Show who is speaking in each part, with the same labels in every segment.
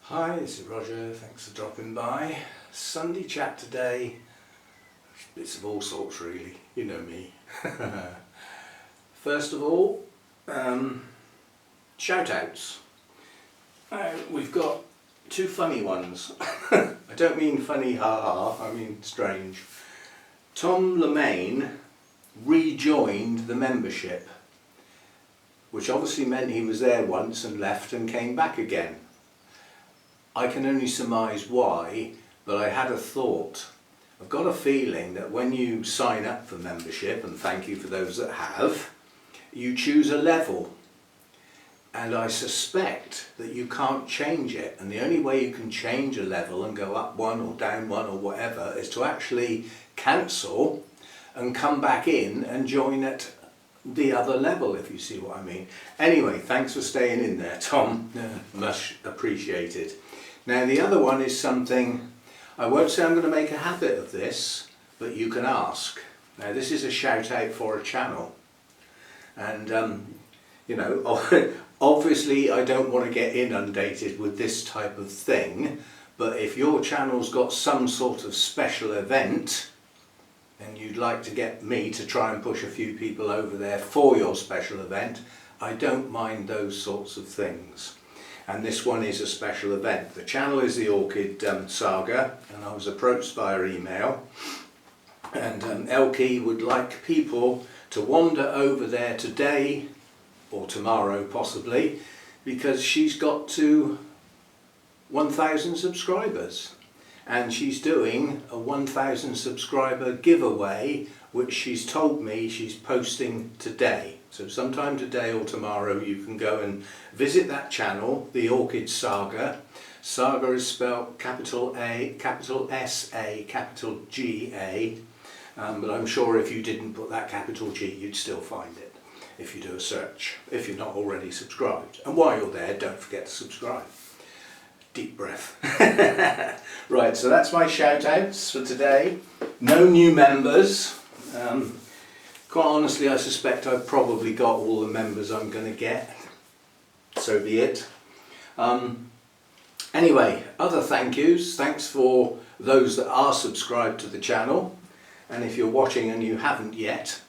Speaker 1: Hi, this is Roger, thanks for dropping by. Sunday chat today, bits of all sorts really, you know me. First of all, shout outs. We've got two funny ones. I don't mean funny ha ha, I mean strange. Tom Lemaine rejoined the membership, which obviously meant he was there once and left and came back again. I can only surmise why, but I had a thought. I've got a feeling that when you sign up for membership, and thank you for those that have, you choose a level. And I suspect that you can't change it. And the only way you can change a level and go up one or down one or whatever is to actually cancel and come back in and join at the other level, if you see what I mean. Anyway, thanks for staying in there, Tom. Much appreciated. Now the other one is something, I won't say I'm going to make a habit of this, but you can ask. Now this is a shout out for a channel. And you know, obviously I don't want to get inundated with this type of thing, but if your channel's got some sort of special event and you'd like to get me to try and push a few people over there for your special event, I don't mind those sorts of things. And this one is a special event. The channel is the Orchid Saga, and I was approached via email, and Elke would like people to wander over there today or tomorrow possibly, because she's got to 1,000 subscribers. And she's doing a 1,000 subscriber giveaway, which she's told me she's posting today. So sometime today or tomorrow you can go and visit that channel, the Orchid Saga. Saga is spelled capital A, capital S-A, capital G-A. But I'm sure if you didn't put that capital G, you'd still find it if you do a search, if you're not already subscribed. And while you're there, don't forget to subscribe. Deep breath. Right, so that's my shout outs for today. No new members. Quite honestly, I suspect I've probably got all the members I'm going to get. So be it. Anyway, other thank yous. Thanks for those that are subscribed to the channel. And if you're watching and you haven't yet,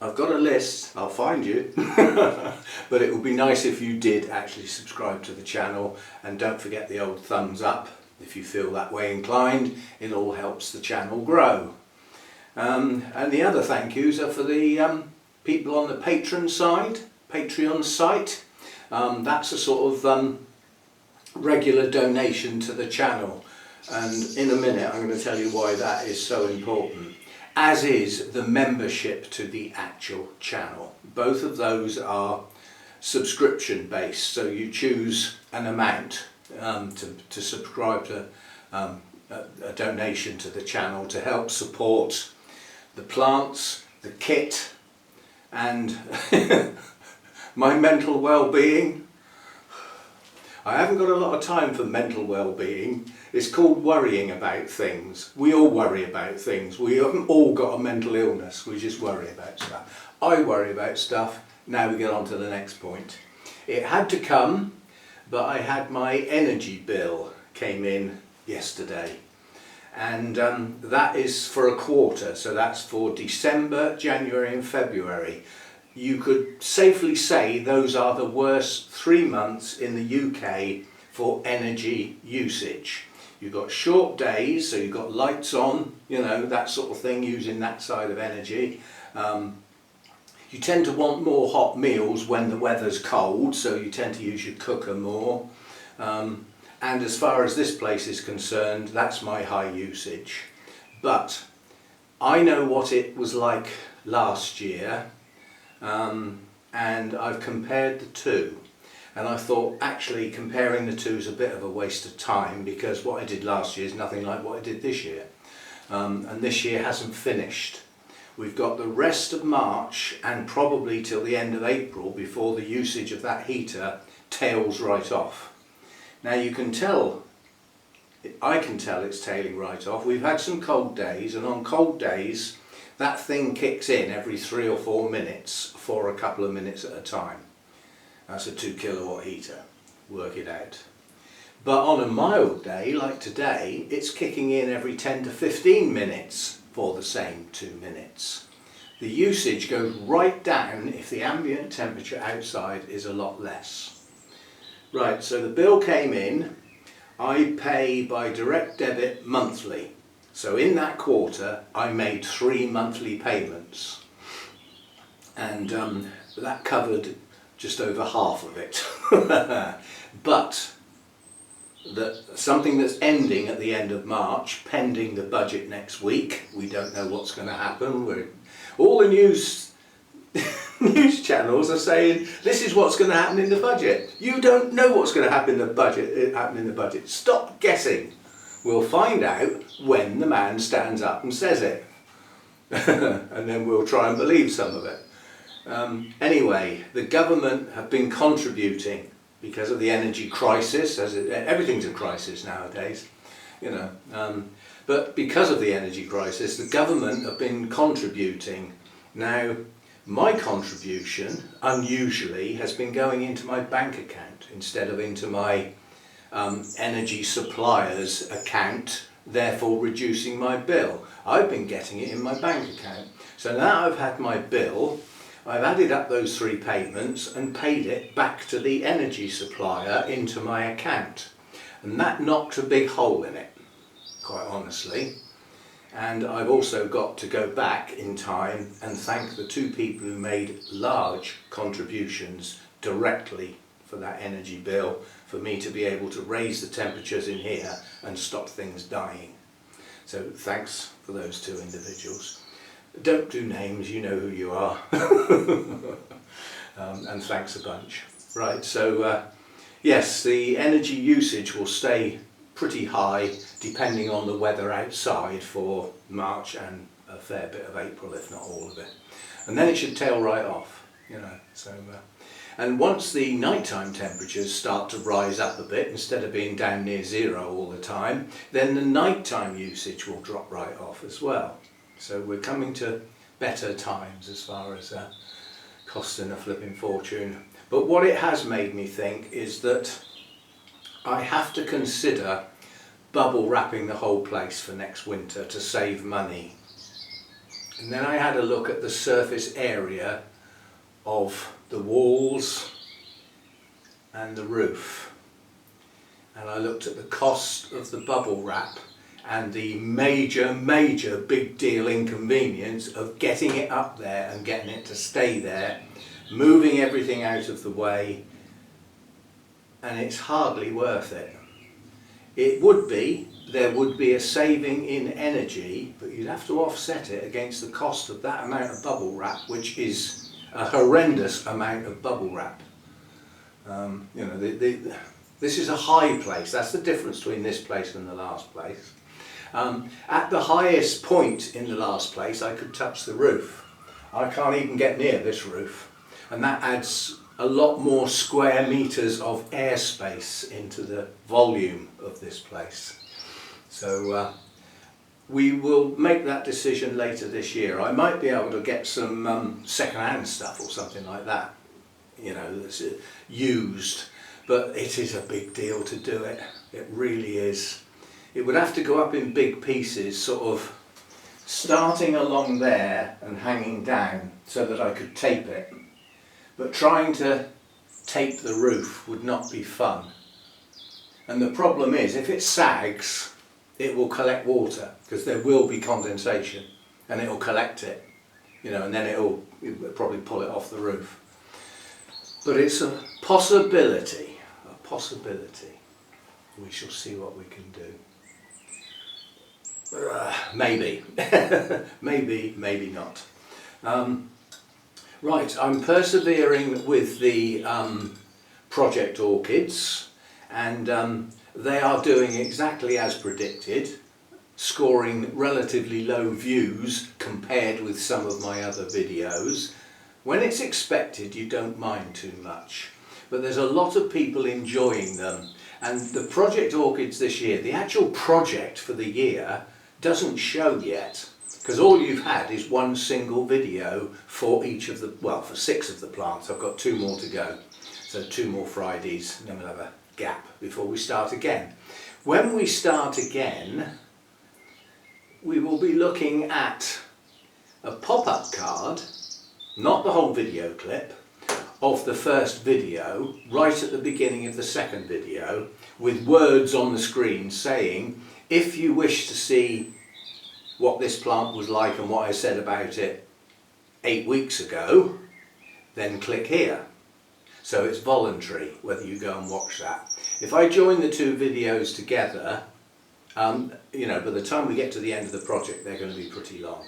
Speaker 1: I've got a list, I'll find you, but it would be nice if you did actually subscribe to the channel, and don't forget the old thumbs up if you feel that way inclined. It all helps the channel grow. And the other thank yous are for the people on the Patreon site. That's a sort of regular donation to the channel, and in a minute I'm going to tell you why that is so important. As is the membership to the actual channel. Both of those are subscription based, so you choose an amount to subscribe to a donation to the channel to help support the plants, the kit, and my mental well-being. I haven't got a lot of time for mental well-being. It's called worrying about things. We all worry about things. We haven't all got a mental illness. We just worry about stuff. I worry about stuff. Now we get on to the next point. It had to come, but I had my energy bill came in yesterday. And that is for a quarter. So that's for December, January and February. You could safely say those are the worst 3 months in the UK for energy usage. You've got short days, so you've got lights on, you know, that sort of thing, using that side of energy. You tend to want more hot meals when the weather's cold, so you tend to use your cooker more. And as far as this place is concerned, that's my high usage. But I know what it was like last year. And I've compared the two, and I thought actually comparing the two is a bit of a waste of time, because what I did last year is nothing like what I did this year, and this year hasn't finished. We've got the rest of March and probably till the end of April before the usage of that heater tails right off. Now you can tell, I can tell it's tailing right off. We've had some cold days, and on cold days that thing kicks in every 3 or 4 minutes for a couple of minutes at a time. That's a 2 kilowatt heater, work it out. But on a mild day like today, it's kicking in every 10 to 15 minutes for the same 2 minutes. The usage goes right down if the ambient temperature outside is a lot less. Right, so the bill came in. I pay by direct debit monthly. So in that quarter, I made 3 monthly payments. And that covered just over half of it. But something that's ending at the end of March, pending the budget next week. We don't know what's going to happen. All the news channels are saying this is what's going to happen in the budget. You don't know what's going to happen in the budget. Stop guessing. We'll find out when the man stands up and says it. And then we'll try and believe some of it. Anyway, the government have been contributing because of the energy crisis. Everything's a crisis nowadays, you know. But because of the energy crisis, the government have been contributing. Now, my contribution, unusually, has been going into my bank account instead of into my energy supplier's account, therefore reducing my bill. I've been getting it in my bank account. So now I've had my bill, I've added up those 3 payments and paid it back to the energy supplier into my account. And that knocked a big hole in it, quite honestly. And I've also got to go back in time and thank the 2 people who made large contributions directly for that energy bill, for me to be able to raise the temperatures in here and stop things dying. So thanks for those 2 individuals. Don't do names, you know who you are. And thanks a bunch. Right, so yes, the energy usage will stay pretty high depending on the weather outside for March and a fair bit of April, if not all of it. And then it should tail right off, you know. So, and once the nighttime temperatures start to rise up a bit, instead of being down near 0 all the time, then the nighttime usage will drop right off as well. So we're coming to better times as far as costing a flipping fortune. But what it has made me think is that I have to consider bubble wrapping the whole place for next winter to save money. And then I had a look at the surface area of the walls and the roof. And I looked at the cost of the bubble wrap and the major big deal inconvenience of getting it up there and getting it to stay there, moving everything out of the way, and it's hardly worth it. There would be a saving in energy, but you'd have to offset it against the cost of that amount of bubble wrap, which is a horrendous amount of bubble wrap. You know, this is a high place. That's the difference between this place and the last place. At the highest point in the last place, I could touch the roof. I can't even get near this roof, and that adds a lot more square meters of airspace into the volume of this place. So we will make that decision later this year. I might be able to get some second-hand stuff or something like that, you know, that's used, but it is a big deal to do it. It really is. It would have to go up in big pieces, sort of starting along there and hanging down so that I could tape it. But trying to tape the roof would not be fun. And the problem is, if it sags, it will collect water, because there will be condensation, and it will collect it, you know, and then it will probably pull it off the roof. But it's a possibility, We shall see what we can do. Maybe, maybe not. Right, I'm persevering with the Project Orchids, and they are doing exactly as predicted, scoring relatively low views compared with some of my other videos. When it's expected, you don't mind too much, but there's a lot of people enjoying them. And the Project Orchids this year, the actual project for the year, doesn't show yet, because all you've had is one single video for each of the, well, for 6 of the plants. I've got 2 more to go, so 2 more Fridays, and then we'll have gap before we start again. When we start again, we will be looking at a pop-up card, not the whole video clip, of the first video, right at the beginning of the second video, with words on the screen saying, if you wish to see what this plant was like and what I said about it 8 weeks ago, then click here. So it's voluntary whether you go and watch that. If I join the two videos together, you know, by the time we get to the end of the project, they're going to be pretty long.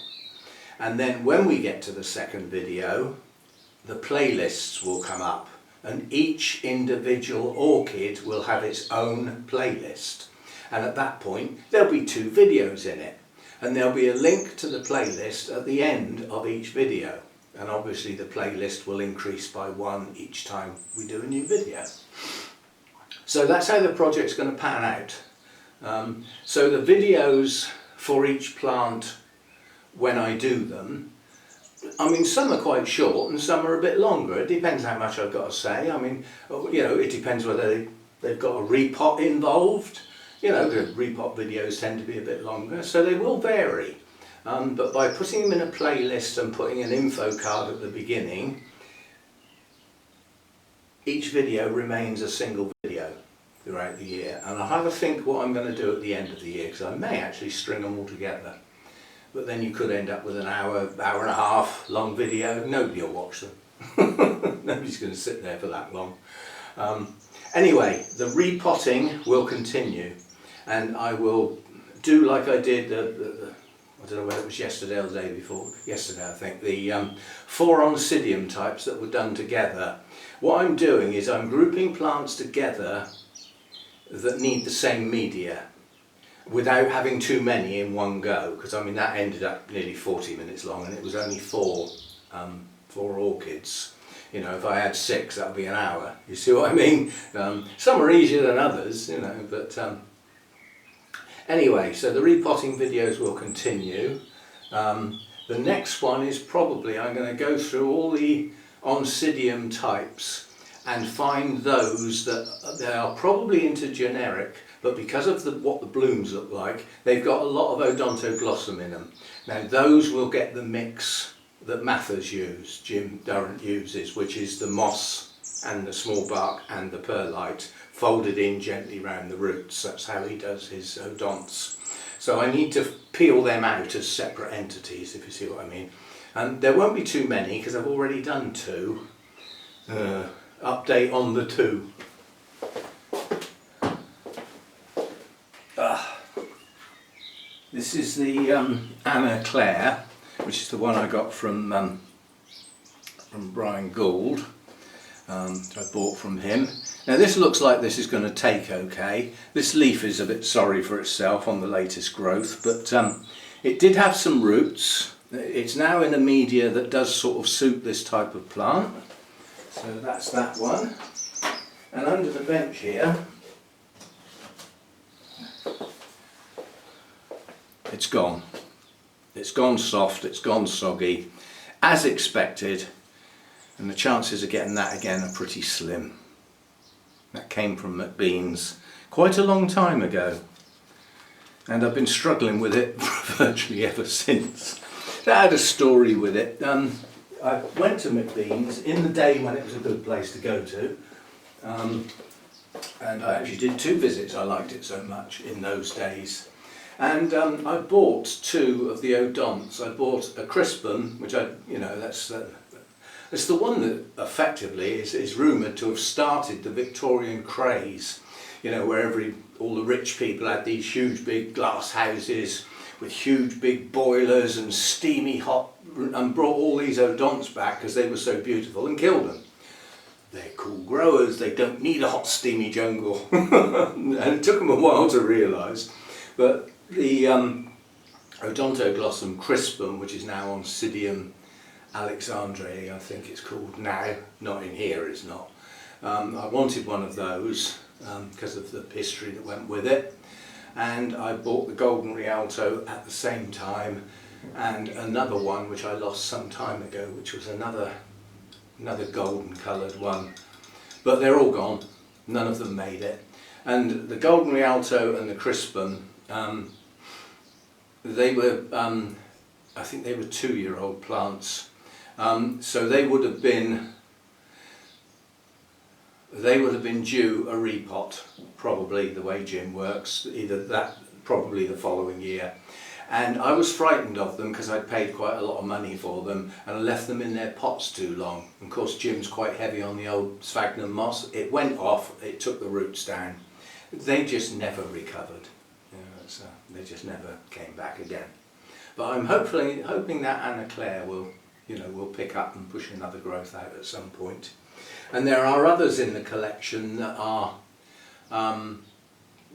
Speaker 1: And then when we get to the second video, the playlists will come up, and each individual orchid will have its own playlist. And at that point, there'll be 2 videos in it, and there'll be a link to the playlist at the end of each video. And obviously the playlist will increase by 1 each time we do a new video. So that's how the project's going to pan out. So the videos for each plant, when I do them, I mean, some are quite short and some are a bit longer. It depends how much I've got to say. I mean, you know, it depends whether they've got a repot involved. You know, the repot videos tend to be a bit longer, so they will vary. But by putting them in a playlist and putting an info card at the beginning, each video remains a single video throughout the year. And I'll have a think what I'm going to do at the end of the year, because I may actually string them all together. But then you could end up with an hour and a half long video. Nobody will watch them. Nobody's going to sit there for that long. Anyway, the repotting will continue, and I will do like I did, I don't know whether it was yesterday or the day before, yesterday I think, the 4 oncidium types that were done together. What I'm doing is I'm grouping plants together that need the same media, without having too many in one go, because I mean that ended up nearly 40 minutes long, and it was only 4 orchids. You know, if I had 6, that would be an hour. You see what I mean? Some are easier than others, you know, but anyway, so the repotting videos will continue. The next one is probably, I'm going to go through all the oncidium types and find those that they are probably intergeneric, but because of what the blooms look like, they've got a lot of odontoglossum in them. Now those will get the mix that Mathers use, Jim Durrant uses, which is the moss and the small bark and the perlite folded in gently round the roots. That's how he does his odonts. So I need to peel them out as separate entities, if you see what I mean. And there won't be too many because I've already done 2. Update on the 2. This is the Anna Claire, which is the one I got from Brian Gould. I bought from him. Now this looks like this is going to take okay. This leaf is a bit sorry for itself on the latest growth, but it did have some roots. It's now in a media that does sort of suit this type of plant. So that's that one. And under the bench here, it's gone. It's gone soft, it's gone soggy, as expected, and the chances of getting that again are pretty slim. That came from McBean's quite a long time ago, and I've been struggling with it virtually ever since. I had a story with it. I went to McBean's in the day when it was a good place to go to, and I actually did 2 visits. I liked it so much in those days. And I bought 2 of the odonts. I bought a crispum, which that's the one that effectively is rumoured to have started the Victorian craze. You know, where all the rich people had these huge big glass houses with huge big boilers and steamy hot, and brought all these odonts back because they were so beautiful and killed them. They're cool growers, they don't need a hot steamy jungle. And it took them a while to realise. But the Odontoglossum crispum, which is now Oncidium Alexandrae, I think it's called now, not in here it's not. I wanted one of those because of the history that went with it, and I bought the Golden Rialto at the same time, and another one which I lost some time ago, which was another golden coloured one, but they're all gone. none of them made it. And the Golden Rialto and the Crispum, they were, I think they were 2-year-old plants. So they would have been due a repot, probably the way Jim works, either that, probably the following year. And I was frightened of them because I'd paid quite a lot of money for them, and I left them in their pots too long. And of course Jim's quite heavy on the old sphagnum moss. It went off, it took the roots down. They just never recovered. You know, so they just never came back again. But I'm hoping that Anna Claire will, you know, will pick up and push another growth out at some point. And there are others in the collection that are,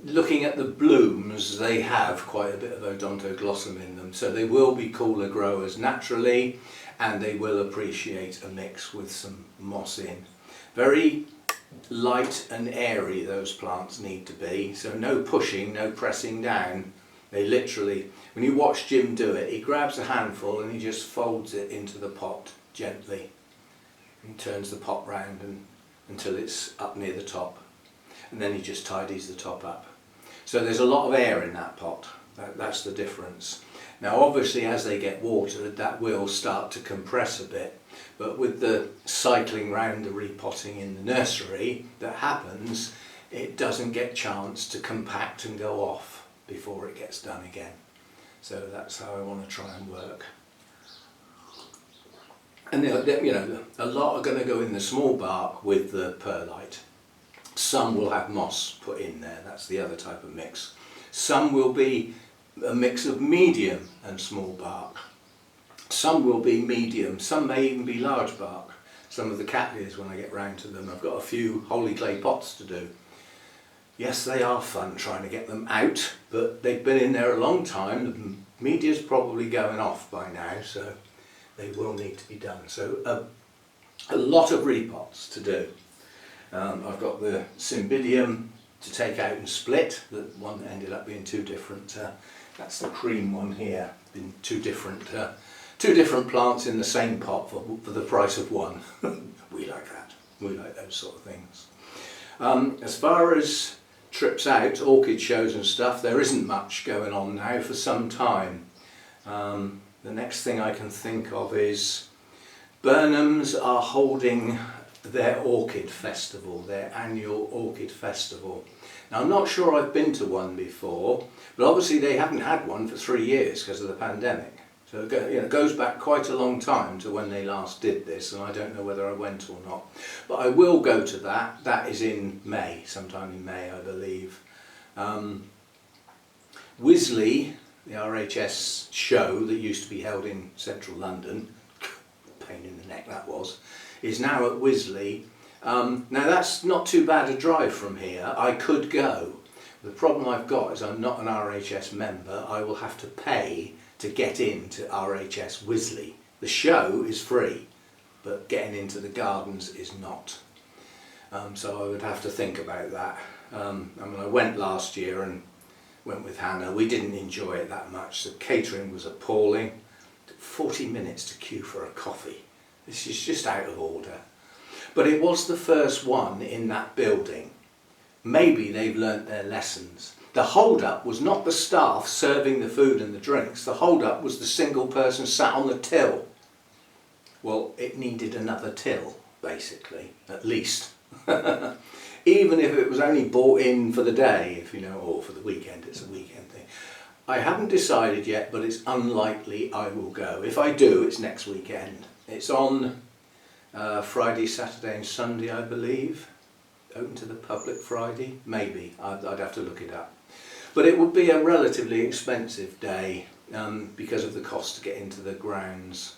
Speaker 1: looking at the blooms, they have quite a bit of odontoglossum in them, so they will be cooler growers naturally, and they will appreciate a mix with some moss in. Very light and airy those plants need to be, so no pushing, no pressing down. They literally, when you watch Jim do it, he grabs a handful and he just folds it into the pot gently and turns the pot round until it's up near the top, and then he just tidies the top up. So there's a lot of air in that pot, that's the difference. Now obviously as they get watered that will start to compress a bit, but with the cycling round the repotting in the nursery that happens, it doesn't get chance to compact and go off before it gets done again. So that's how I want to try and work. And you know, a lot are going to go in the small bark with the perlite. Some will have moss put in there, that's the other type of mix. Some will be a mix of medium and small bark. Some will be medium, some may even be large bark. Some of the cattleyas, when I get round to them, I've got a few holy clay pots to do. Yes, they are fun trying to get them out, but they've been in there a long time. The media's probably going off by now, so they will need to be done. So a lot of repots to do. I've got the cymbidium to take out and split, the one that ended up being two different, that's the cream one here, been two different plants in the same pot for the price of one. We like that, we like those sort of things. As far as trips out, orchid shows and stuff, there isn't much going on now for some time. The next thing I can think of is Burnham's are holding their orchid festival, their annual orchid festival. Now I'm not sure I've been to one before, but obviously they haven't had one for 3 years because of the pandemic. So it goes back quite a long time to when they last did this, and I don't know whether I went or not. But I will go to that. That is in May, sometime in May I believe. Wisley, the RHS show that used to be held in central London, pain in the neck that was, is now at Wisley. Now that's not too bad a drive from here. I could go. The problem I've got is I'm not an RHS member. I will have to pay to get into RHS Wisley. The show is free, but getting into the gardens is not. So I would have to think about that. I mean, I went last year and went with Hannah. We didn't enjoy it that much. The catering was appalling. It took 40 minutes to queue for a coffee. This is just out of order. But it was the first one in that building. Maybe they've learnt their lessons. The hold-up was not the staff serving the food and the drinks. The hold-up was the single person sat on the till. Well, it needed another till, basically, at least. Even if it was only bought in for the day, if you know, or for the weekend, it's a weekend thing. I haven't decided yet, but it's unlikely I will go. If I do, it's next weekend. It's on Friday, Saturday and Sunday, I believe. Open to the public Friday? Maybe. I'd have to look it up. But it would be a relatively expensive day because of the cost to get into the grounds.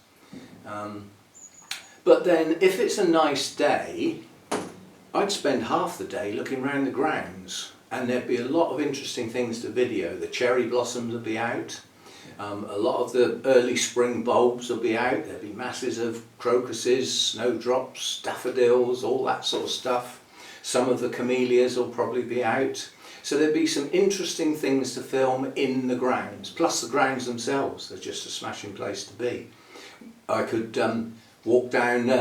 Speaker 1: But then if it's a nice day, I'd spend half the day looking around the grounds, and there'd be a lot of interesting things to video. The cherry blossoms would be out. A lot of the early spring bulbs will be out. There'll be masses of crocuses, snowdrops, daffodils, all that sort of stuff. Some of the camellias will probably be out. So there'll be some interesting things to film in the grounds, plus the grounds themselves. They're just a smashing place to be. I could walk down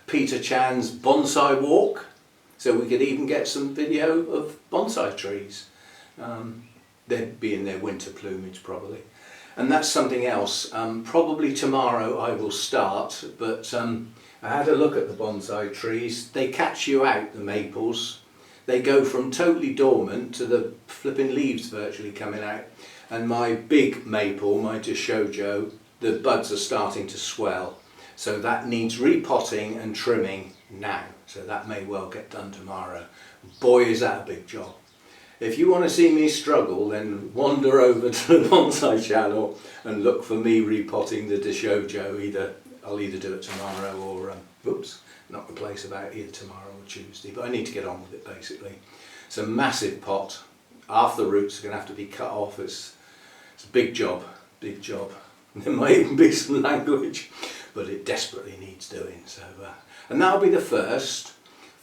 Speaker 1: Peter Chan's bonsai walk. So we could even get some video of bonsai trees. They'd be in their winter plumage probably. And that's something else. Probably tomorrow I will start, but I had a look at the bonsai trees. They catch you out, the maples. They go from totally dormant to the flipping leaves virtually coming out. And my big maple, my Deshojo, the buds are starting to swell. So that needs repotting and trimming now. So that may well get done tomorrow. Boy, is that a big job. If you want to see me struggle, then wander over to the bonsai channel and look for me repotting the Deshojo. I'll either do it tomorrow or, knock the place about either tomorrow or Tuesday. But I need to get on with it basically. It's a massive pot. Half the roots are going to have to be cut off. It's a big job, big job. There might even be some language, but it desperately needs doing. So, and that'll be the first,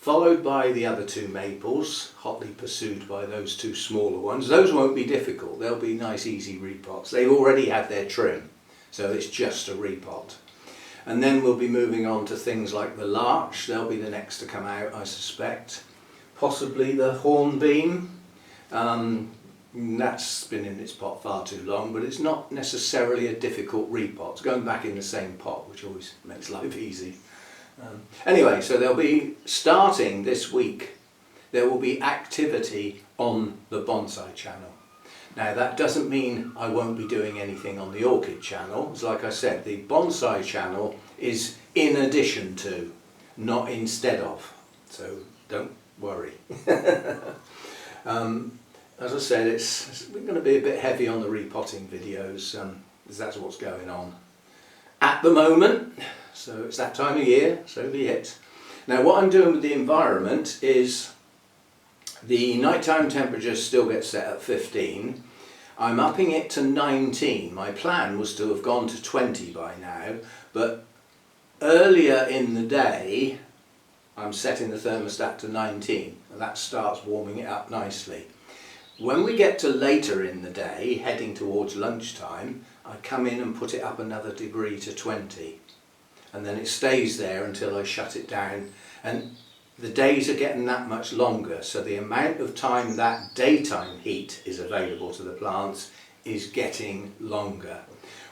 Speaker 1: followed by the other two maples, hotly pursued by those two smaller ones. Those won't be difficult, they'll be nice easy repots. They've already had their trim, so it's just a repot. And then we'll be moving on to things like the larch. They'll be the next to come out, I suspect. Possibly the hornbeam. That's been in its pot far too long, but it's not necessarily a difficult repot. It's going back in the same pot, which always makes life easy. Anyway, so they'll be starting this week. There will be activity on the bonsai channel. Now that doesn't mean I won't be doing anything on the orchid channel. It's like I said, the bonsai channel is in addition to, not instead of. So don't worry. As I said, it's going to be a bit heavy on the repotting videos, because that's what's going on at the moment. So it's that time of year, so be it. Now what I'm doing with the environment is the nighttime temperature still gets set at 15. I'm upping it to 19. My plan was to have gone to 20 by now, but earlier in the day I'm setting the thermostat to 19. And that starts warming it up nicely. When we get to later in the day, heading towards lunchtime, I come in and put it up another degree to 20. And then it stays there until I shut it down. And the days are getting that much longer, so the amount of time that daytime heat is available to the plants is getting longer.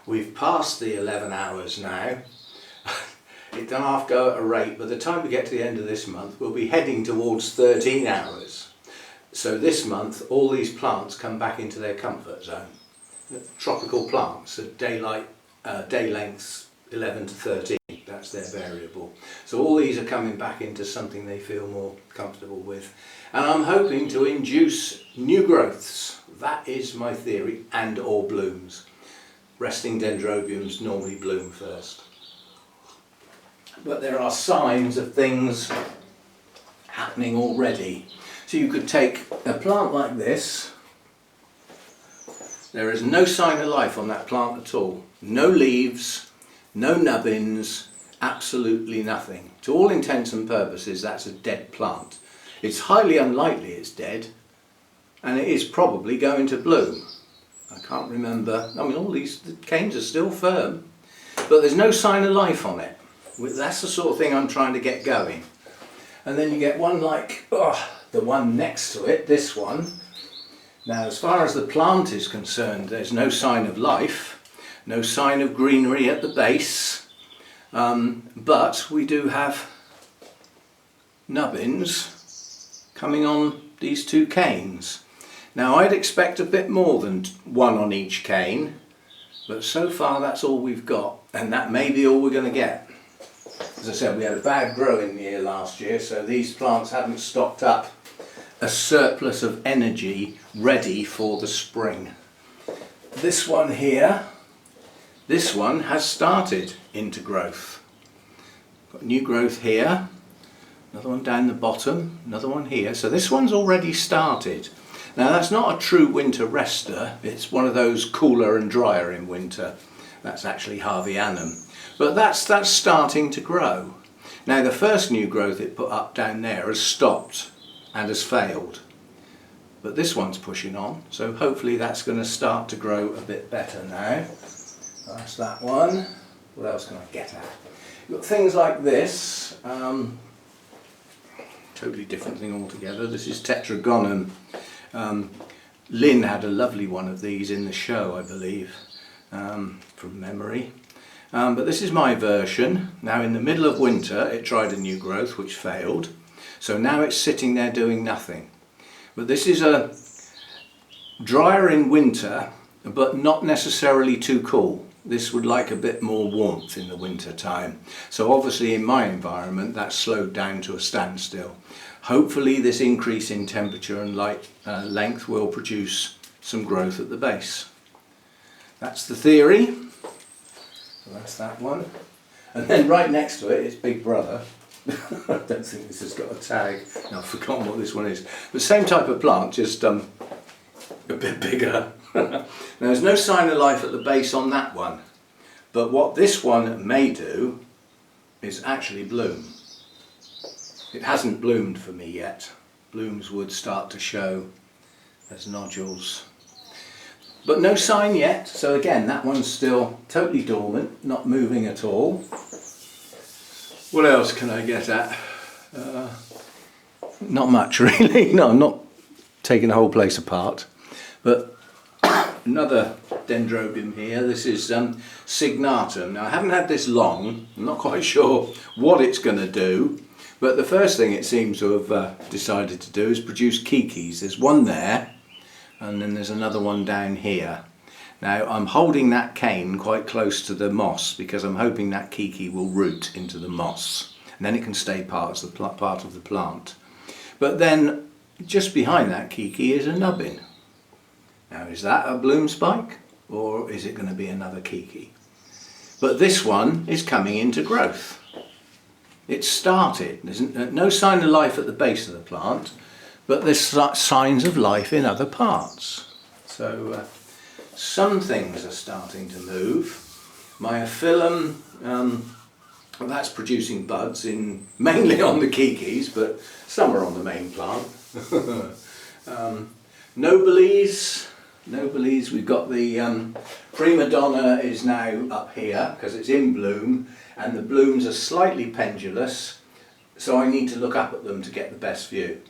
Speaker 1: We've passed the 11 hours now. It don't half go at a rate. By the time we get to the end of this month, we'll be heading towards 13 hours. So this month, all these plants come back into their comfort zone. Tropical plants, day lengths 11 to 13, that's their variable. So all these are coming back into something they feel more comfortable with. And I'm hoping to induce new growths. That is my theory, and or blooms. Resting dendrobiums normally bloom first. But there are signs of things happening already. So you could take a plant like this. There is no sign of life on that plant at all. No leaves, no nubbins, absolutely nothing. To all intents and purposes, that's a dead plant. It's highly unlikely it's dead, and it is probably going to bloom. I can't remember. I mean, all these the canes are still firm, but there's no sign of life on it. That's the sort of thing I'm trying to get going. And then you get one like the one next to it, this one. Now, as far as the plant is concerned, there's no sign of life, no sign of greenery at the base, but we do have nubbins coming on these two canes. Now, I'd expect a bit more than one on each cane, but so far that's all we've got, and that may be all we're going to get. As I said, we had a bad growing year last year, so these plants haven't stocked up a surplus of energy ready for the spring. This one here, this one has started into growth. Got new growth here, another one down the bottom, another one here. So this one's already started. Now that's not a true winter rester, it's one of those cooler and drier in winter. That's actually Harveyanum. But that's starting to grow. Now the first new growth it put up down there has stopped and has failed. But this one's pushing on, so hopefully that's going to start to grow a bit better now. That's that one. What else can I get at? You've got things like this. totally different thing altogether. This is Tetragonum. Lynn had a lovely one of these in the show, I believe, from memory. But this is my version. Now in the middle of winter it tried a new growth which failed. So now it's sitting there doing nothing. But this is a drier in winter, but not necessarily too cool. This would like a bit more warmth in the winter time. So obviously in my environment that's slowed down to a standstill. Hopefully this increase in temperature and light length will produce some growth at the base. That's the theory. So that's that one. And then right next to it is Big Brother. I don't think this has got a tag. No, I've forgotten what this one is. But same type of plant, just a bit bigger. Now there's no sign of life at the base on that one. But what this one may do is actually bloom. It hasn't bloomed for me yet. Blooms would start to show as nodules. But no sign yet, so again that one's still totally dormant, not moving at all. What else can I get at? Not much really. No, I'm not taking the whole place apart. But another dendrobium here, this is signatum. Now I haven't had this long, I'm not quite sure what it's going to do, but the first thing it seems to have decided to do is produce kikis. There's one there, and then there's another one down here. Now I'm holding that cane quite close to the moss because I'm hoping that kiki will root into the moss, and then it can stay part of the plant. But then just behind that kiki is a nubbin. Now is that a bloom spike or is it going to be another kiki? But this one is coming into growth. It's started. There's no sign of life at the base of the plant, but there's signs of life in other parts. So some things are starting to move. My Aphyllum, that's producing buds mainly on the kikis, but some are on the main plant. Nobiles, we've got the Prima Donna is now up here because it's in bloom, and the blooms are slightly pendulous, so I need to look up at them to get the best view.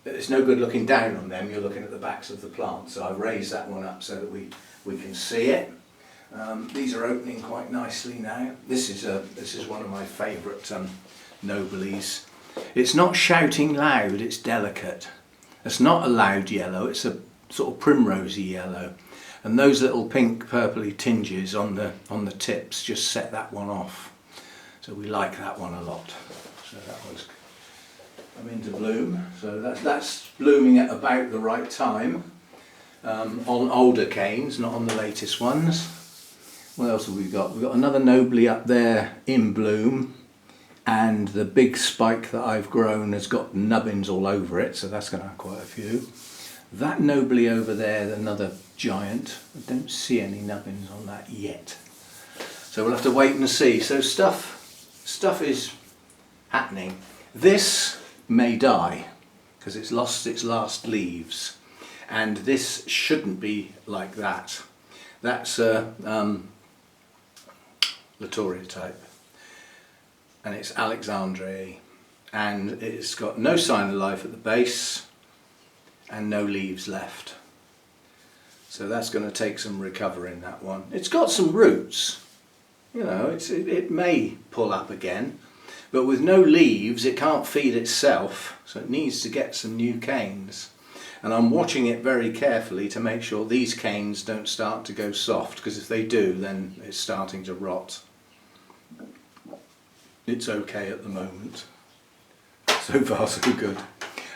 Speaker 1: It's no good looking down on them, you're looking at the backs of the plant, so I've raised that one up so that we can see it. These are opening quite nicely now. This is one of my favourite Nobiles. It's not shouting loud, it's delicate. It's not a loud yellow, it's a sort of primrosy yellow, and those little pink purpley tinges on the tips just set that one off. So we like that one a lot. So that one's come into bloom. So that's blooming at about the right time on older canes, not on the latest ones. What else have we got? We've got another Nobile up there in bloom, and the big spike that I've grown has got nubbins all over it, so that's going to have quite a few. That Nobile over there, another giant, I don't see any nubbins on that yet. So we'll have to wait and see. So stuff is happening. This may die because it's lost its last leaves, and this shouldn't be like that. That's a Latoria type, and it's Alexandrae, and it's got no sign of life at the base and no leaves left. So that's going to take some recovering, that one. It's got some roots, you know, it may pull up again, but with no leaves it can't feed itself, so it needs to get some new canes. And I'm watching it very carefully to make sure these canes don't start to go soft, because if they do then it's starting to rot. It's okay at the moment. So far so good.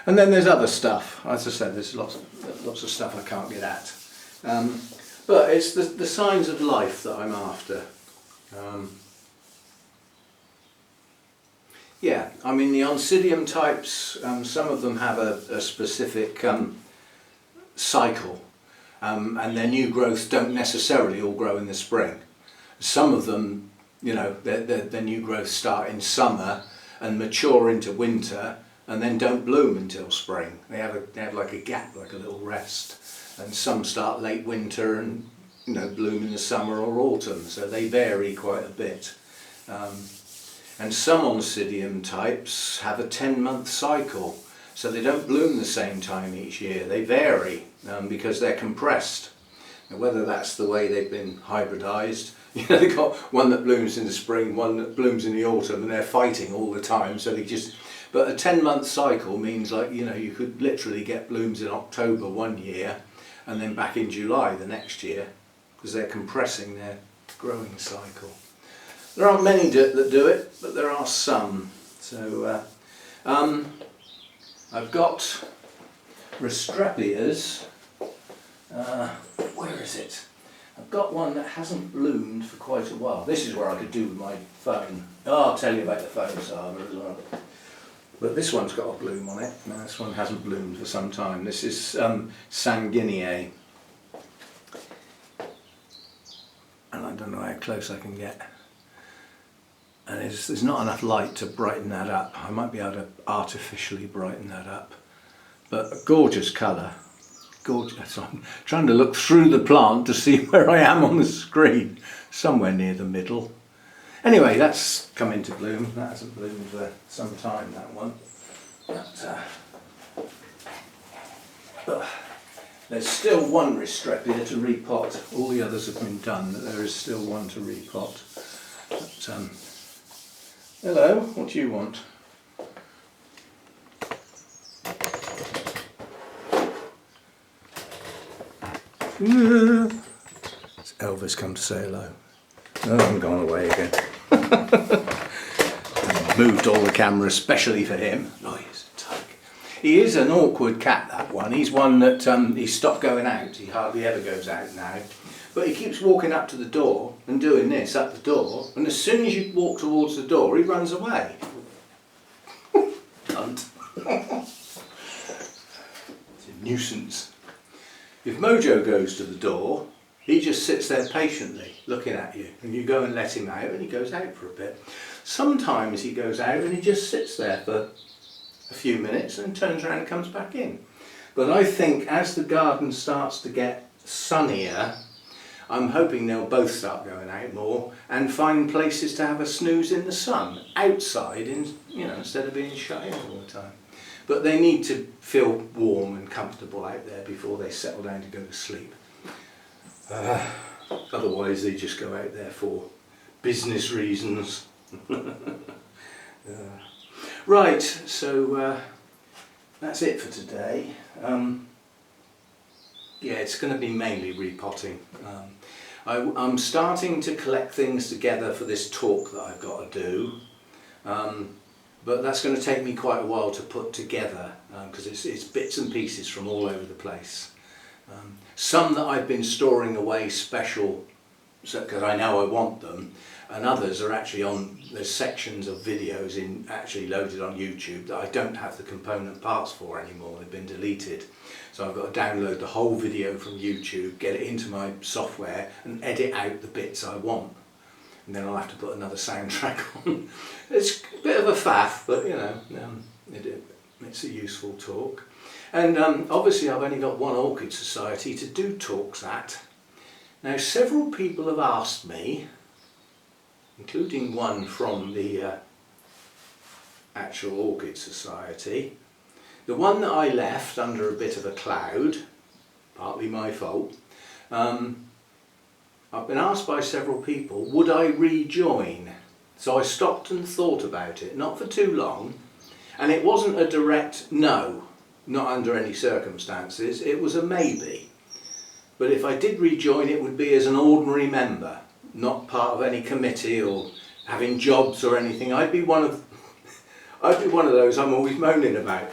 Speaker 1: And then there's other stuff. As I said, there's lots of stuff I can't get at. But it's the signs of life that I'm after. Yeah, I mean the Oncidium types, some of them have a specific cycle, and their new growths don't necessarily all grow in the spring. Some of them, you know, their new growths start in summer and mature into winter, and then don't bloom until spring. They have like a gap, like a little rest. And some start late winter and, you know, bloom in the summer or autumn. So they vary quite a bit. And some Oncidium types have a 10-month cycle, so they don't bloom the same time each year. They vary because they're compressed. And whether that's the way they've been hybridised, they've got one that blooms in the spring, one that blooms in the autumn, and they're fighting all the time. So they just, but a 10-month cycle means, like, you could literally get blooms in October one year, and then back in July the next year, because they're compressing their growing cycle. There aren't many that do it, but there are some. So I've got Restrepias. Where is it? I've got one that hasn't bloomed for quite a while. This is where I could do with my phone. Oh, I'll tell you about the phone saga as well. But this one's got a bloom on it. No, this one hasn't bloomed for some time. This is Sanguinea. And I don't know how close I can get. And there's not enough light to brighten that up. I might be able to artificially brighten that up. But a gorgeous colour. Gorgeous. I'm trying to look through the plant to see where I am on the screen. Somewhere near the middle. Anyway, that's come into bloom. That hasn't bloomed for some time, that one. But there's still one Restrepia to repot. All the others have been done, but there is still one to repot. But, hello, what do you want? Has Elvis come to say hello? Oh, I'm gone away again. I've moved all the camera especially for him. Oh, he's a tug. He is an awkward cat, that one. He's one that he stopped going out. He hardly ever goes out now. But he keeps walking up to the door and doing this up the door, and as soon as you walk towards the door, he runs away. Cunt. It's a nuisance. If Mojo goes to the door, he just sits there patiently looking at you, and you go and let him out, and he goes out for a bit. Sometimes he goes out and he just sits there for a few minutes and turns around and comes back in. But I think as the garden starts to get sunnier, I'm hoping they'll both start going out more and find places to have a snooze in the sun, outside, instead of being shut in all the time. But they need to feel warm and comfortable out there before they settle down to go to sleep. Otherwise they just go out there for business reasons. Right, so that's it for today. Yeah, it's going to be mainly repotting. I'm starting to collect things together for this talk that I've got to do, but that's going to take me quite a while to put together because it's bits and pieces from all over the place. Some that I've been storing away special because I know I want them, and others are actually there's sections of videos actually loaded on YouTube that I don't have the component parts for anymore. They've been deleted. So I've got to download the whole video from YouTube, get it into my software and edit out the bits I want. And then I'll have to put another soundtrack on. It's a bit of a faff, but it's a useful talk. And obviously I've only got one Orchid Society to do talks at. Now several people have asked me, including one from the actual Orchid Society. The one that I left under a bit of a cloud, partly my fault, I've been asked by several people, would I rejoin? So I stopped and thought about it, not for too long, and it wasn't a direct no, not under any circumstances, it was a maybe. But if I did rejoin, it would be as an ordinary member, not part of any committee or having jobs or anything. I'd be one of those I'm always moaning about.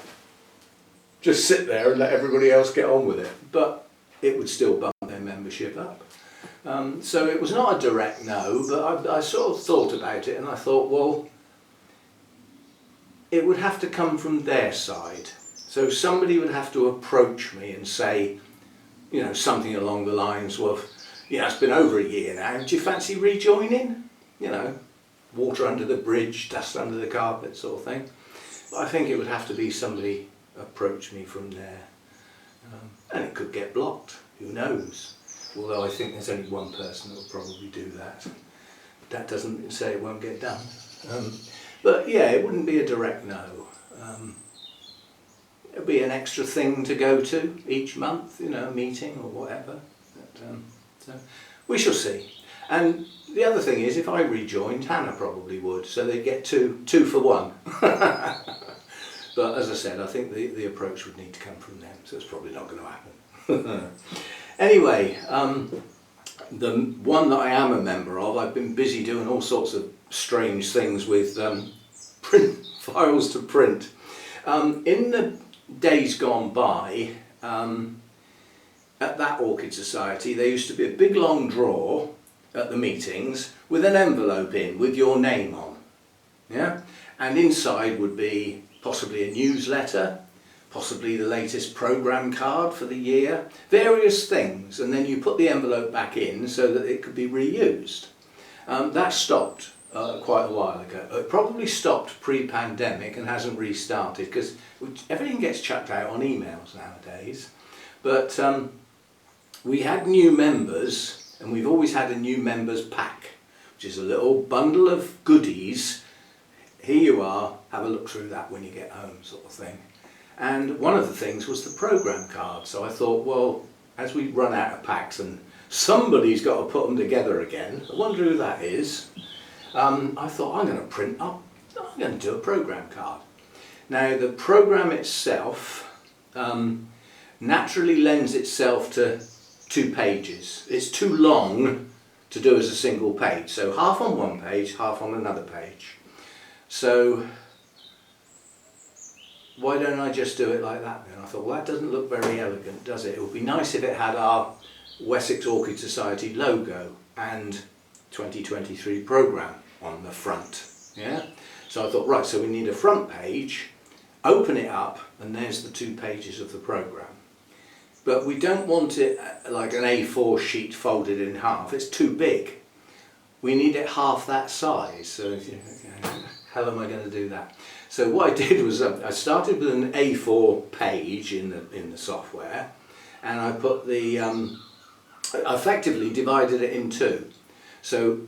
Speaker 1: Just sit there and let everybody else get on with it. But it would still bump their membership up. So it was not a direct no, but I sort of thought about it and I thought, well, it would have to come from their side. So somebody would have to approach me and say, something along the lines of, it's been over a year now, do you fancy rejoining? Water under the bridge, dust under the carpet sort of thing. But I think it would have to be somebody approach me from there. And it could get blocked, who knows? Although I think there's only one person that will probably do that. That doesn't say it won't get done. But yeah, it wouldn't be a direct no. It'd be an extra thing to go to each month, you know, a meeting or whatever. But, so we shall see. And the other thing is, if I rejoined, Hannah probably would, so they'd get two for one. But as I said, I think the approach would need to come from them, so it's probably not going to happen. Anyway, the one that I am a member of, I've been busy doing all sorts of strange things with print files to print. In the days gone by, at that Orchid Society, there used to be a big long drawer at the meetings with an envelope in with your name on, yeah, and inside would be possibly a newsletter, possibly the latest program card for the year, various things, and then you put the envelope back in so that it could be reused. That stopped quite a while ago. It probably stopped pre-pandemic and hasn't restarted because everything gets chucked out on emails nowadays. But we had new members, and we've always had a new members pack, which is a little bundle of goodies. Here you are, have a look through that when you get home, sort of thing. And one of the things was the program card. So I thought, well, as we run out of packs and somebody's got to put them together again, I wonder who that is. I thought, I'm going to do a program card. Now the program itself naturally lends itself to 2 pages. It's too long to do as a single page, so half on one page, half on another page. So why don't I just do it like that then? I thought, well, that doesn't look very elegant, does it? It would be nice if it had our Wessex Orchid Society logo and 2023 programme on the front. Yeah. So I thought, right, so we need a front page, open it up, and there's the 2 pages of the programme. But we don't want it like an A4 sheet folded in half. It's too big. We need it half that size. So how am I going to do that? So what I did was I started with an A4 page in the software, and I put the I effectively divided it in 2. So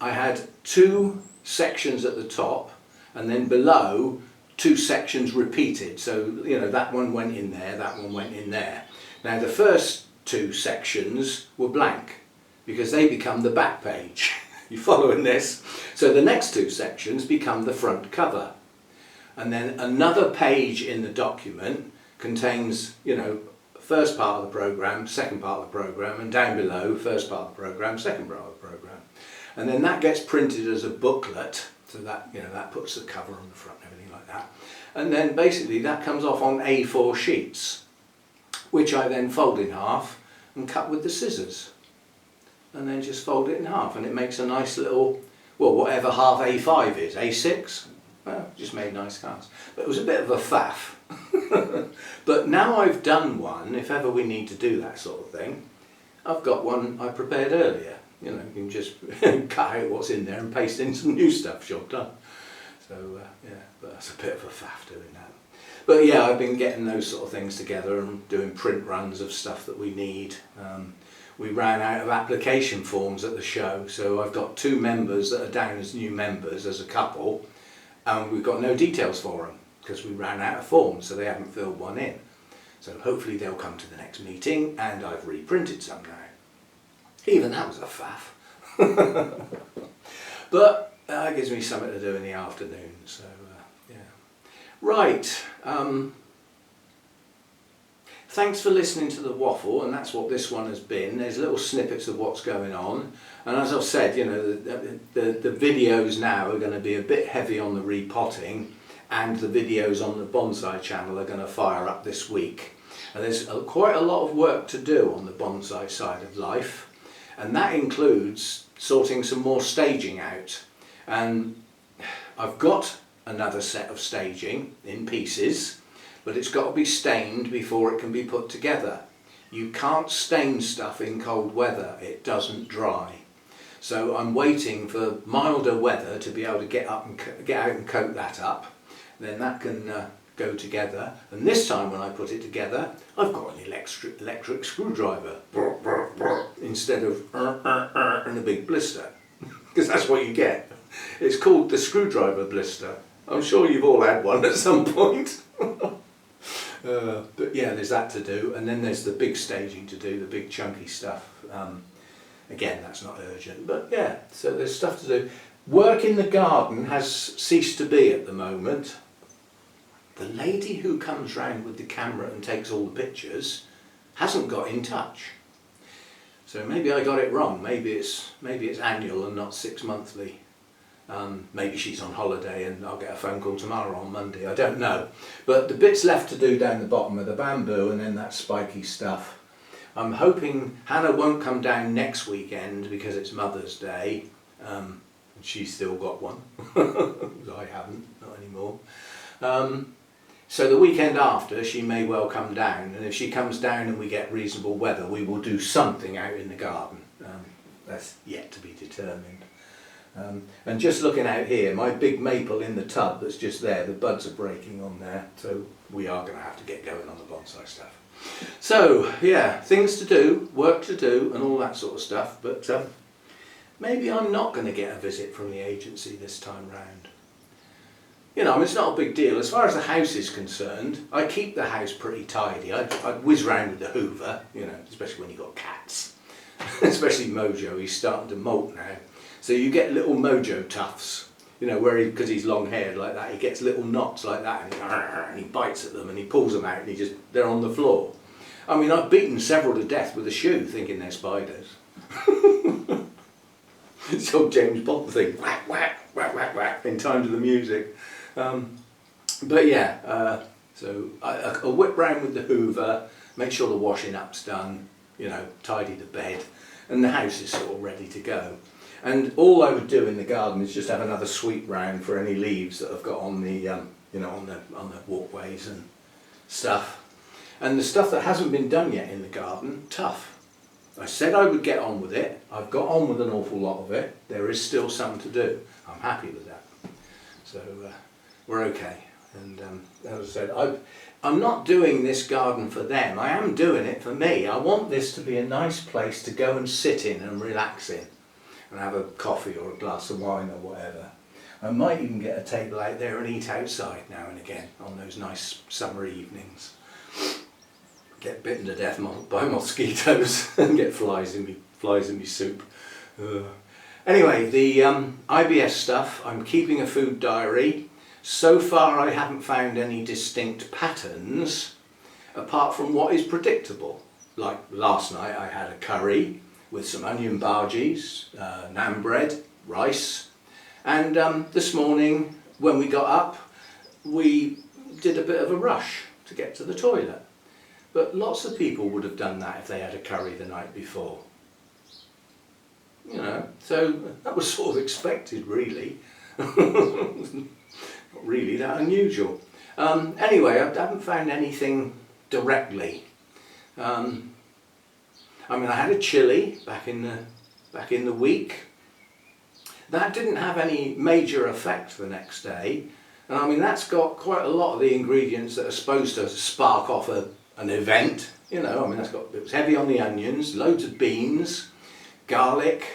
Speaker 1: I had 2 sections at the top, and then below 2 sections repeated. So you know, that one went in there, that one went in there. Now the first 2 sections were blank because they become the back page. You following this? So the next 2 sections become the front cover. And then another page in the document contains, you know, first part of the programme, second part of the programme, and down below, first part of the programme, second part of the programme. And then that gets printed as a booklet, so that, you know, that puts the cover on the front and everything like that. And then basically that comes off on A4 sheets, which I then fold in half and cut with the scissors. And then just fold it in half, and it makes a nice little, well, whatever half A5 is, A6. Well, just made nice cards. But it was a bit of a faff. But now I've done one, if ever we need to do that sort of thing, I've got one I prepared earlier. You know, you can just cut out what's in there and paste in some new stuff, job done. So yeah, but that's a bit of a faff doing that. But yeah, I've been getting those sort of things together and doing print runs of stuff that we need. We ran out of application forms at the show, so I've got 2 members that are down as new members as a couple, and we've got no details for them because we ran out of forms, so they haven't filled one in. So hopefully they'll come to the next meeting, and I've reprinted some now. Even that was a faff. But that gives me something to do in the afternoon, so yeah. Right. Thanks for listening to the waffle, and that's what this one has been. There's little snippets of what's going on, and as I've said, you know, the videos now are going to be a bit heavy on the repotting, and the videos on the bonsai channel are going to fire up this week. And there's quite a lot of work to do on the bonsai side of life, and that includes sorting some more staging out. And I've got another set of staging in pieces, but it's got to be stained before it can be put together. You can't stain stuff in cold weather, it doesn't dry. So I'm waiting for milder weather to be able to get out and coat that up. Then that can go together. And this time when I put it together, I've got an electric screwdriver instead of and a big blister, because that's what you get. It's called the screwdriver blister. I'm sure you've all had one at some point. But yeah, there's that to do, and then there's the big staging to do, the big chunky stuff. Again, that's not urgent, but yeah, so there's stuff to do. Work in the garden has ceased to be at the moment. The lady who comes round with the camera and takes all the pictures hasn't got in touch. So maybe I got it wrong. Maybe it's annual and not 6 monthly. Maybe she's on holiday and I'll get a phone call tomorrow on Monday. I don't know. But the bits left to do down the bottom are the bamboo and then that spiky stuff. I'm hoping Hannah won't come down next weekend because it's Mother's Day. She's still got one. I haven't, not anymore. So the weekend after she may well come down, and if she comes down and we get reasonable weather, we will do something out in the garden. That's yet to be determined. And just looking out here, my big maple in the tub that's just there, the buds are breaking on there, so we are going to have to get going on the bonsai stuff. So yeah, things to do, work to do and all that sort of stuff, but maybe I'm not going to get a visit from the agency this time round. You know, I mean, it's not a big deal. As far as the house is concerned, I keep the house pretty tidy. I whiz round with the hoover, you know, especially when you've got cats. Especially Mojo, he's starting to molt now. So you get little Mojo tufts, you know, where because he's long haired like that, he gets little knots like that and he bites at them and he pulls them out and they're on the floor. I mean, I've beaten several to death with a shoe thinking they're spiders. It's old James Bond thing, whack, whack, whack, whack, whack, in time to the music. But yeah, so I'll whip round with the hoover, make sure the washing up's done, you know, tidy the bed, and the house is sort of ready to go. And all I would do in the garden is just have another sweep round for any leaves that I've got on the, you know, on the walkways and stuff. And the stuff that hasn't been done yet in the garden, tough. I said I would get on with it. I've got on with an awful lot of it. There is still some to do. I'm happy with that. So we're okay. And as I said, I'm not doing this garden for them. I am doing it for me. I want this to be a nice place to go and sit in and relax in and have a coffee or a glass of wine or whatever. I might even get a table out there and eat outside now and again on those nice summer evenings. Get bitten to death by mosquitoes and get flies in me soup. Anyway, the IBS stuff, I'm keeping a food diary. So far I haven't found any distinct patterns apart from what is predictable. Like last night I had a curry with some onion bhajis, naan bread, rice, and this morning when we got up we did a bit of a rush to get to the toilet. But lots of people would have done that if they had a curry the night before. You know, so that was sort of expected really. Not really that unusual. Anyway, I haven't found anything directly. I mean, I had a chili back in the week. That didn't have any major effect the next day. And I mean, that's got quite a lot of the ingredients that are supposed to spark off an event. You know, I mean, it was heavy on the onions, loads of beans, garlic,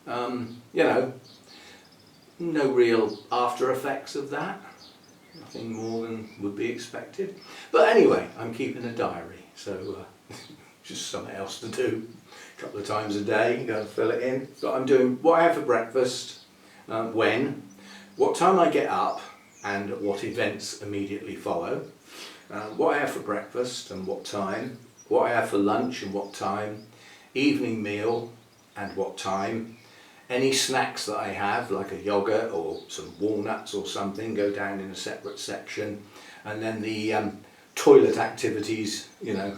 Speaker 1: you know, no real after effects of that. Nothing more than would be expected. But anyway, I'm keeping a diary, so just something else to do. A couple of times a day, go and fill it in. So I'm doing what I have for breakfast, when, what time I get up, and what events immediately follow. What I have for breakfast and what time, what I have for lunch and what time, evening meal and what time, any snacks that I have like a yogurt or some walnuts or something go down in a separate section, and then the toilet activities, you know,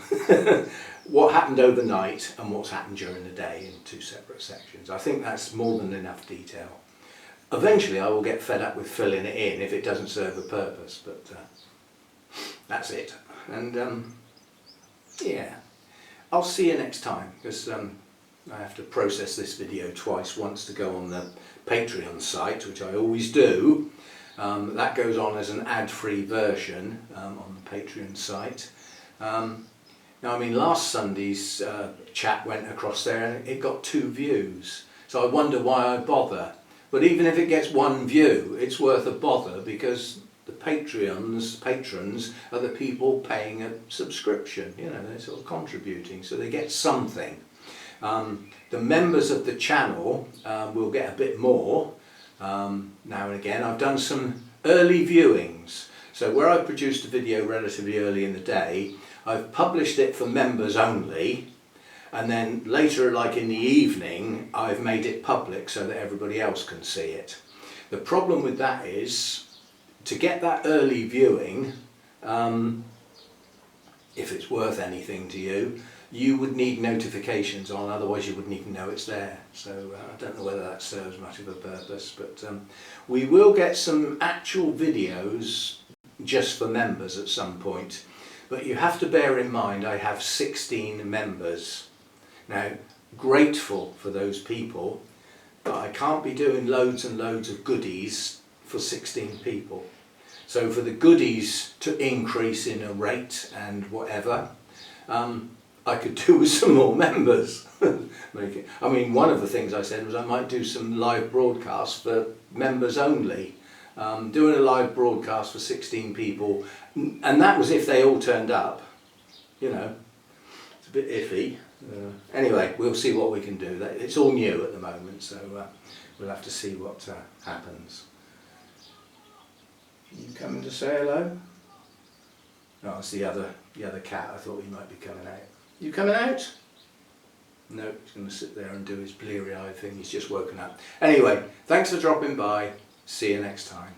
Speaker 1: what happened overnight and what's happened during the day in 2 separate sections. I think that's more than enough detail. Eventually I will get fed up with filling it in if it doesn't serve a purpose, but that's it. And yeah, I'll see you next time, because I have to process this video twice, once to go on the Patreon site, which I always do. That goes on as an ad-free version on the Patreon site. Now, I mean, last Sunday's chat went across there and it got 2 views, so I wonder why I bother. But even if it gets one view, it's worth a bother, because the patrons are the people paying a subscription. You know, they're sort of contributing, so they get something. The members of the channel will get a bit more now and again. I've done some early viewings. So where I produced a video relatively early in the day, I've published it for members only, and then later, like in the evening, I've made it public so that everybody else can see it. The problem with that is, to get that early viewing, if it's worth anything to you, you would need notifications on, otherwise you wouldn't even know it's there. So I don't know whether that serves much of a purpose, but we will get some actual videos just for members at some point. But you have to bear in mind, I have 16 members. Now, grateful for those people, but I can't be doing loads and loads of goodies for 16 people. So for the goodies to increase in a rate and whatever, I could do with some more members. I mean, one of the things I said was I might do some live broadcasts for members only. Doing a live broadcast for 16 people, and that was if they all turned up. You know, it's a bit iffy. Anyway, we'll see what we can do. It's all new at the moment, so we'll have to see what happens. You coming to say hello? No, it's the other cat. I thought he might be coming out. You coming out? No, he's going to sit there and do his bleary-eyed thing. He's just woken up. Anyway, thanks for dropping by. See you next time.